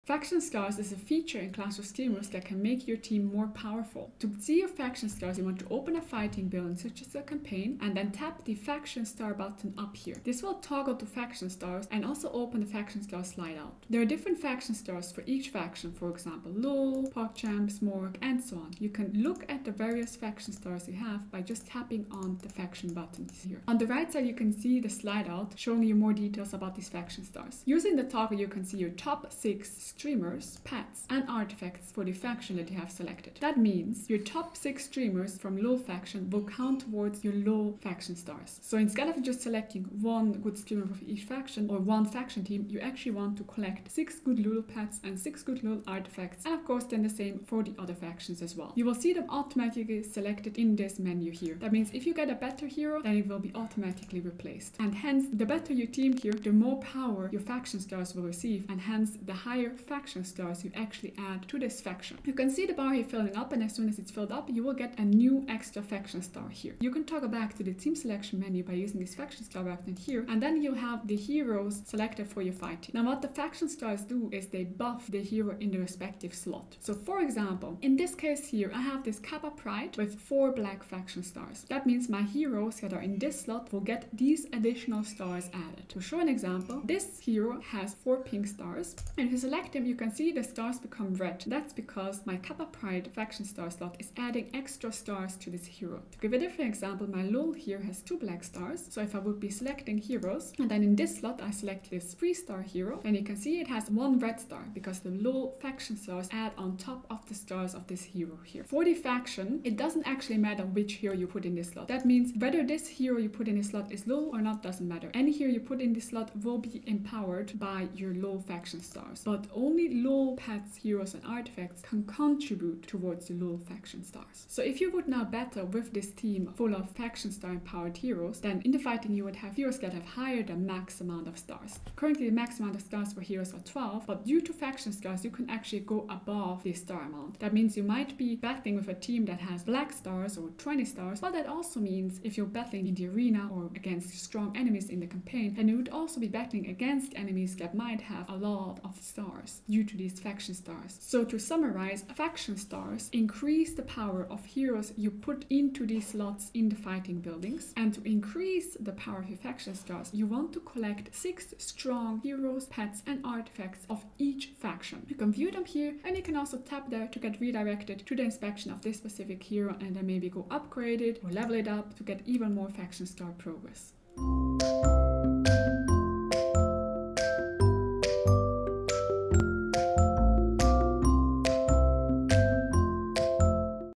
Faction stars is a feature in Clash of Streamers that can make your team more powerful. To see your faction stars, you want to open a fighting building such as a campaign and then tap the faction star button up here. This will toggle to faction stars and also open the faction star slide out. There are different faction stars for each faction, for example LoL, PogChamp, Smorg, and so on. You can look at the various faction stars you have by just tapping on the faction buttons here. On the right side you can see the slide out showing you more details about these faction stars. Using the toggle you can see your top 6 streamers, pets, and artifacts for the faction that you have selected. That means your top 6 streamers from LoL faction will count towards your LoL faction stars. So instead of just selecting one good streamer for each faction or one faction team, you actually want to collect 6 good LoL pets and 6 good LoL artifacts, and of course then the same for the other factions as well. You will see them automatically selected in this menu here. That means if you get a better hero, then it will be automatically replaced. And hence, the better you team here, the more power your faction stars will receive, and hence the higher faction stars you actually add to this faction. You can see the bar here filling up, and as soon as it's filled up, you will get a new extra faction star here. You can toggle back to the team selection menu by using this faction star button here, and then you have the heroes selected for your fight team. Now what the faction stars do is they buff the hero in the respective slot. So for example, in this case here, I have this Kappa Pride with 4 black faction stars. That means my heroes that are in this slot will get these additional stars added. To show an example, this hero has 4 pink stars, and if you select him, you can see the stars become red. That's because my Kappa Pride faction star slot is adding extra stars to this hero. To give a different example, my LoL here has 2 black stars, so if I would be selecting heroes, and then in this slot I select this 3-star hero, then you can see it has 1 red star, because the LoL faction stars add on top of the stars of this hero here. For the faction, it doesn't actually matter which hero you put in this slot. That means whether this hero you put in this slot is LoL or not doesn't matter. Any hero you put in this slot will be empowered by your LoL faction stars, but only LoL pets, heroes, and artifacts can contribute towards the LoL faction stars. So if you would now battle with this team full of faction star empowered heroes, then in the fighting you would have heroes that have higher than max amount of stars. Currently the max amount of stars for heroes are 12, but due to faction stars you can actually go above the star amount. That means you might be battling with a team that has black stars or 20 stars, but that also means if you're battling in the arena or against strong enemies in the campaign, then you would also be battling against enemies that might have a lot of stars due to these faction stars. So to summarize, faction stars increase the power of heroes you put into these slots in the fighting buildings, and to increase the power of your faction stars, you want to collect 6 strong heroes, pets, and artifacts of each faction. You can view them here, and you can also tap there to get redirected to the inspection of this specific hero and then maybe go upgrade it or level it up to get even more faction star progress.